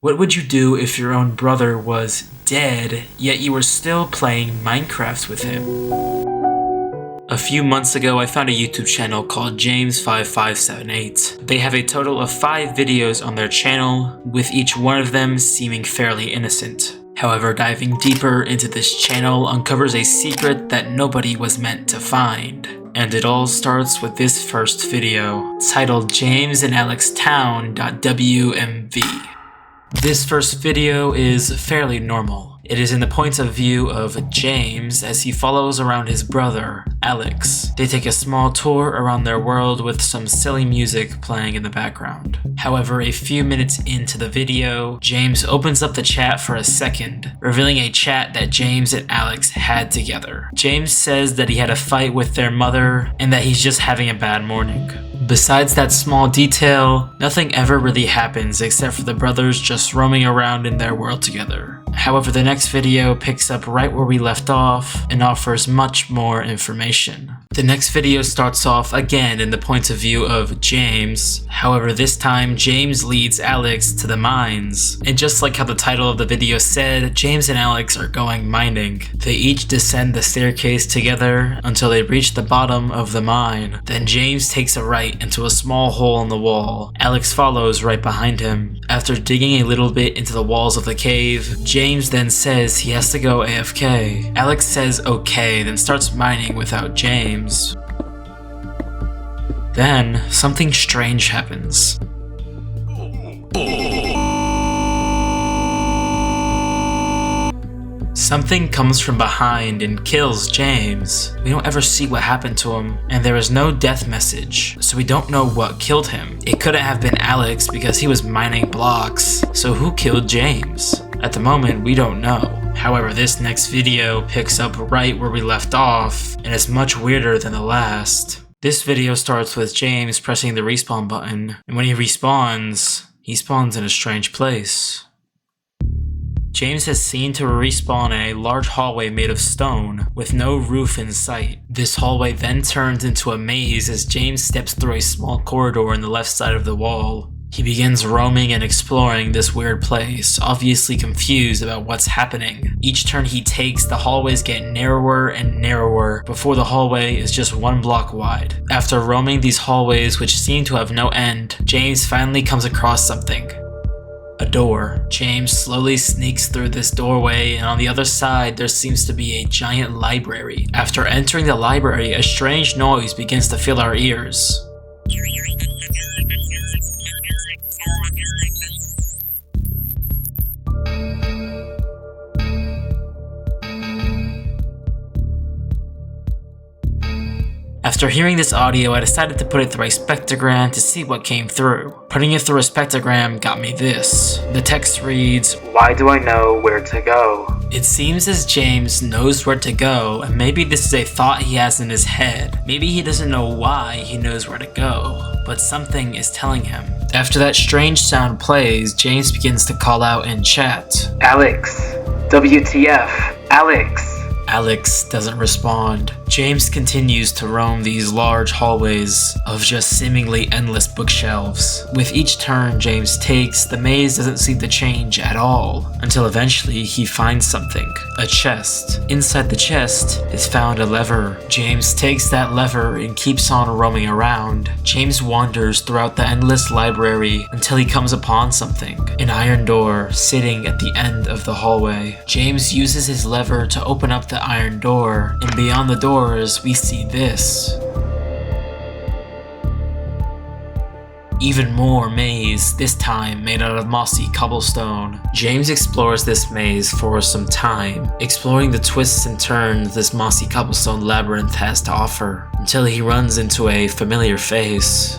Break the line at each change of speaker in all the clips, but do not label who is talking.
What would you do if your own brother was dead, yet you were still playing Minecraft with him? A few months ago, I found a YouTube channel called James5578. They have a total of 5 videos on their channel, with each one of them seeming fairly innocent. However, diving deeper into this channel uncovers a secret that nobody was meant to find. And it all starts with this first video, titled jamesandalextown.wmv. This first video is fairly normal. It is in the point of view of James as he follows around his brother, Alex. They take a small tour around their world with some silly music playing in the background. However, a few minutes into the video, James opens up the chat for a second, revealing a chat that James and Alex had together. James says that he had a fight with their mother and that he's just having a bad morning. Besides that small detail, nothing ever really happens except for the brothers just roaming around in their world together. However, the next video picks up right where we left off and offers much more information. The next video starts off again in the point of view of James. However, this time James leads Alex to the mines. And just like how the title of the video said, James and Alex are going mining. They each descend the staircase together until they reach the bottom of the mine. Then James takes a right into a small hole in the wall. Alex follows right behind him. After digging a little bit into the walls of the cave, James then says he has to go AFK. Alex says okay, then starts mining without James. Then, something strange happens. Something comes from behind and kills James. We don't ever see what happened to him, and there is no death message, so we don't know what killed him. It couldn't have been Alex because he was mining blocks, so who killed James? At the moment, we don't know. However, this next video picks up right where we left off, and it's much weirder than the last. This video starts with James pressing the respawn button, and when he respawns, he spawns in a strange place. James has seen to respawn in a large hallway made of stone, with no roof in sight. This hallway then turns into a maze as James steps through a small corridor on the left side of the wall. He begins roaming and exploring this weird place, obviously confused about what's happening. Each turn he takes, the hallways get narrower and narrower before the hallway is just 1 block wide. After roaming these hallways which seem to have no end, James finally comes across something. A door. James slowly sneaks through this doorway, and on the other side there seems to be a giant library. After entering the library, a strange noise begins to fill our ears. After hearing this audio, I decided to put it through a spectrogram to see what came through. Putting it through a spectrogram got me this. The text reads, "Why do I know where to go?" It seems as James knows where to go, and maybe this is a thought he has in his head. Maybe he doesn't know why he knows where to go, but something is telling him. After that strange sound plays, James begins to call out in chat, "Alex! WTF! Alex!" Alex doesn't respond. James continues to roam these large hallways of just seemingly endless bookshelves. With each turn James takes, the maze doesn't seem to change at all, until eventually he finds something. A chest. Inside the chest is found a lever. James takes that lever and keeps on roaming around. James wanders throughout the endless library until he comes upon something. An iron door sitting at the end of the hallway. James uses his lever to open up the iron door, and beyond the doors we see this. Even more maze, this time made out of mossy cobblestone. James explores this maze for some time, exploring the twists and turns this mossy cobblestone labyrinth has to offer, until he runs into a familiar face.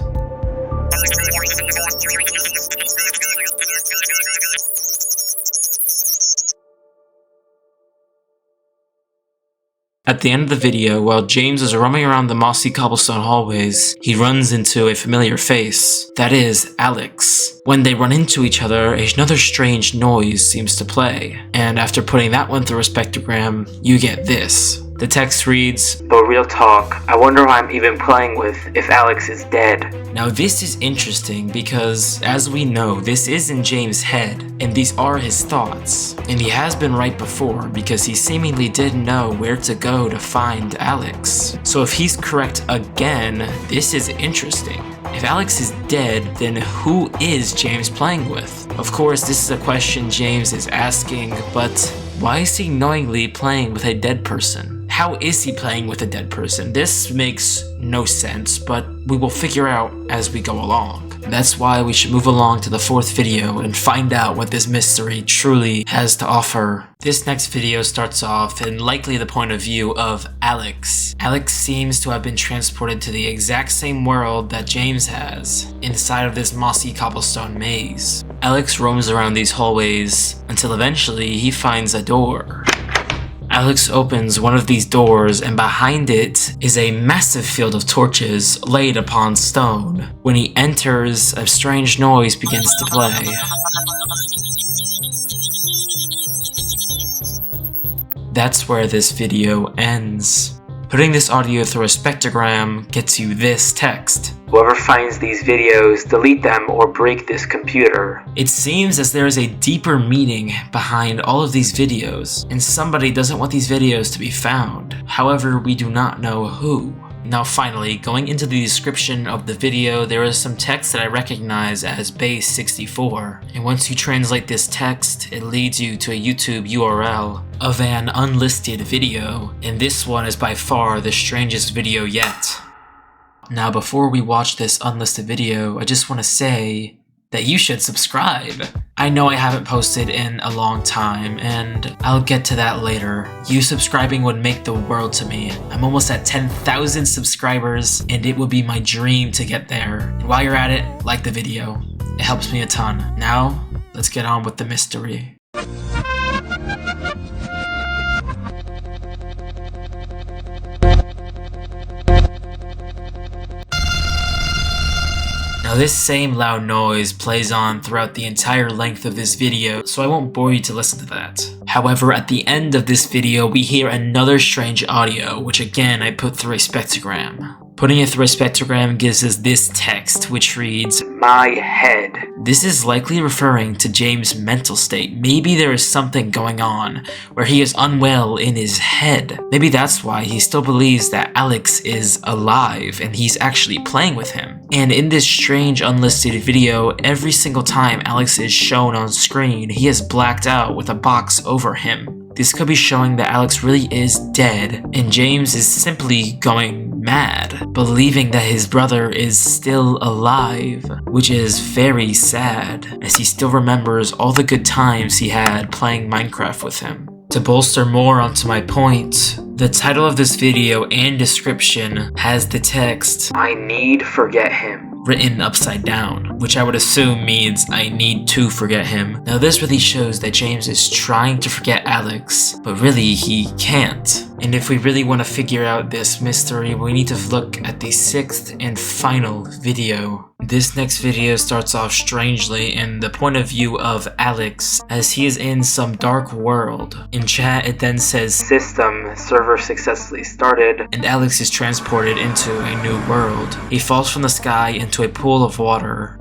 At the end of the video, while James is roaming around the mossy cobblestone hallways, he runs into a familiar face. That is, Alex. When they run into each other, another strange noise seems to play. And after putting that one through a spectrogram, you get this. The text reads, "But real talk, I wonder who I'm even playing with if Alex is dead." Now this is interesting because, as we know, this is in James' head, and these are his thoughts. And he has been right before because he seemingly did know where to go to find Alex. So if he's correct again, this is interesting. If Alex is dead, then who is James playing with? Of course, this is a question James is asking, but why is he knowingly playing with a dead person? How is he playing with a dead person? This makes no sense, but we will figure out as we go along. That's why we should move along to the 4th video and find out what this mystery truly has to offer. This next video starts off in likely the point of view of Alex. Alex seems to have been transported to the exact same world that James has, inside of this mossy cobblestone maze. Alex roams around these hallways until eventually he finds a door. Alex opens one of these doors, and behind it is a massive field of torches laid upon stone. When he enters, a strange noise begins to play. That's where this video ends. Putting this audio through a spectrogram gets you this text. "Whoever finds these videos, delete them or break this computer." It seems as there is a deeper meaning behind all of these videos, and somebody doesn't want these videos to be found. However, we do not know who. Now finally, going into the description of the video, there is some text that I recognize as base 64. And once you translate this text, it leads you to a YouTube URL of an unlisted video. And this one is by far the strangest video yet. Now before we watch this unlisted video, I just want to say that you should subscribe. I know I haven't posted in a long time, and I'll get to that later. You subscribing would make the world to me. I'm almost at 10,000 subscribers, and it would be my dream to get there. And while you're at it, like the video. It helps me a ton. Now, let's get on with the mystery. Now this same loud noise plays on throughout the entire length of this video, so I won't bore you to listen to that. However, at the end of this video, we hear another strange audio, which again I put through a spectrogram. Putting it through a spectrogram gives us this text, which reads, "My head." This is likely referring to James' mental state. Maybe there is something going on where he is unwell in his head. Maybe that's why he still believes that Alex is alive and he's actually playing with him. And in this strange unlisted video, every single time Alex is shown on screen, he is blacked out with a box over him. This could be showing that Alex really is dead, and James is simply going mad, believing that his brother is still alive, which is very sad, as he still remembers all the good times he had playing Minecraft with him. To bolster more onto my point, the title of this video and description has the text, "I need forget him," written upside down, which I would assume means I need to forget him. Now this really shows that James is trying to forget Alex, but really he can't. And if we really want to figure out this mystery, we need to look at the 6th and final video. This next video starts off strangely in the point of view of Alex, as he is in some dark world. In chat it then says, "System server successfully started," and Alex is transported into a new world. He falls from the sky into a pool of water.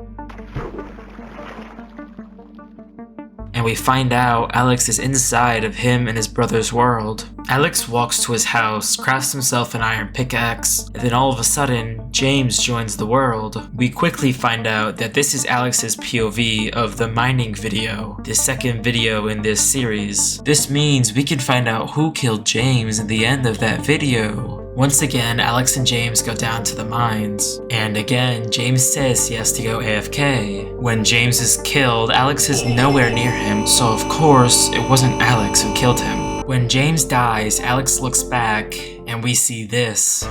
And we find out Alex is inside of him and his brother's world. Alex walks to his house, crafts himself an iron pickaxe, and then all of a sudden, James joins the world. We quickly find out that this is Alex's POV of the mining video, the 2nd video in this series. This means we can find out who killed James at the end of that video. Once again, Alex and James go down to the mines, and again, James says he has to go AFK. When James is killed, Alex is nowhere near him, so of course, it wasn't Alex who killed him. When James dies, Alex looks back, and we see this.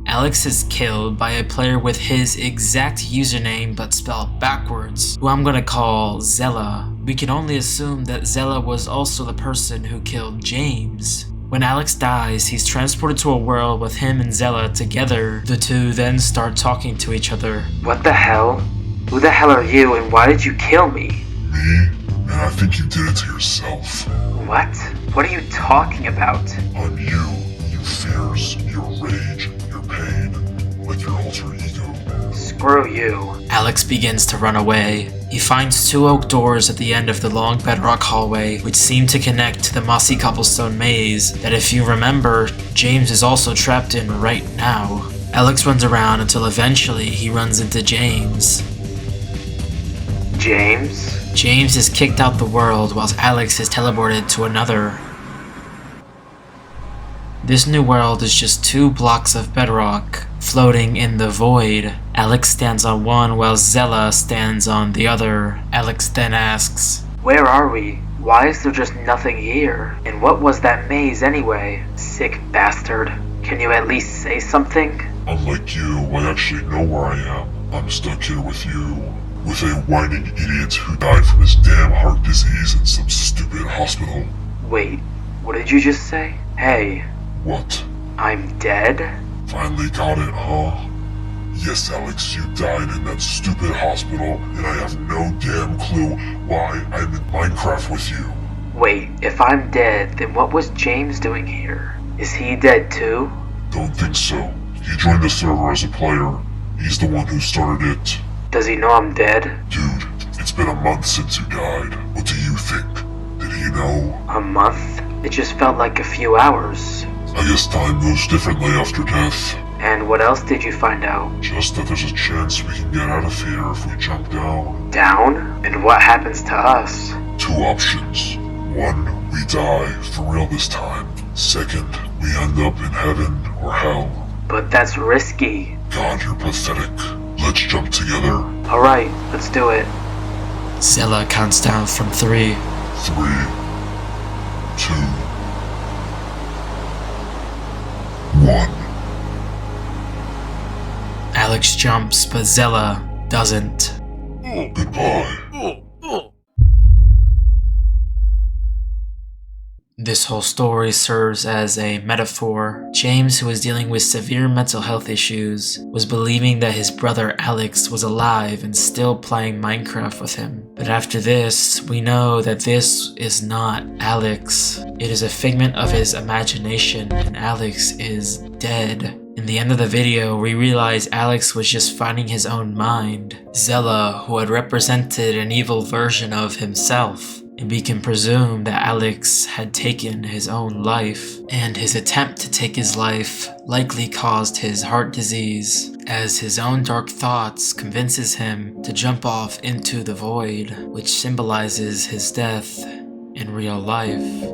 Alex is killed by a player with his exact username but spelled backwards, who I'm gonna call Zella. We can only assume that Zella was also the person who killed James. When Alex dies, he's transported to a world with him and Zella together. The two then start talking to each other.
What the hell? Who the hell are you and why did you kill me?
Me? Man, I think you did it to yourself.
What? What are you talking about?
On you, your fears, your rage, your pain, like your alter ego.
Screw you.
Alex begins to run away. He finds two oak doors at the end of the long bedrock hallway, which seem to connect to the mossy cobblestone maze that, if you remember, James is also trapped in right now. Alex runs around until eventually he runs into James.
James?
James is kicked out the world whilst Alex is teleported to another. This new world is just 2 blocks of bedrock floating in the void. Alex stands on one while Zella stands on the other. Alex then asks,
Where are we? Why is there just nothing here? And what was that maze anyway? Sick bastard. Can you at least say something?
Unlike you, I actually know where I am. I'm stuck here with you. With a whining idiot who died from his damn heart disease in some stupid hospital.
Wait, what did you just say? Hey.
What?
I'm dead?
Finally got it, huh? Yes, Alex, you died in that stupid hospital, and I have no damn clue why I'm in Minecraft with you.
Wait, if I'm dead, then what was James doing here? Is he dead too?
Don't think so. He joined the server as a player. He's the one who started it.
Does he know I'm dead?
Dude, it's been a month since you died. What do you think? Did he know?
A month? It just felt like a few hours.
I guess time goes differently after death.
And what else did you find out?
Just that there's a chance we can get out of here if we jump down.
Down? And what happens to us?
2 options. 1, we die, for real this time. 2nd, we end up in heaven or hell.
But that's risky.
God, you're pathetic. Let's jump together.
Alright, let's do it.
Zella counts down from 3.
3, 2, 1.
Alex jumps, but Zella doesn't.
Goodbye.
This whole story serves as a metaphor. James, who was dealing with severe mental health issues, was believing that his brother Alex was alive and still playing Minecraft with him. But after this, we know that this is not Alex. It is a figment of his imagination, and Alex is dead. In the end of the video, we realize Alex was just finding his own mind. Zella, who had represented an evil version of himself. And we can presume that Alex had taken his own life, and his attempt to take his life likely caused his heart disease, as his own dark thoughts convinces him to jump off into the void, which symbolizes his death in real life.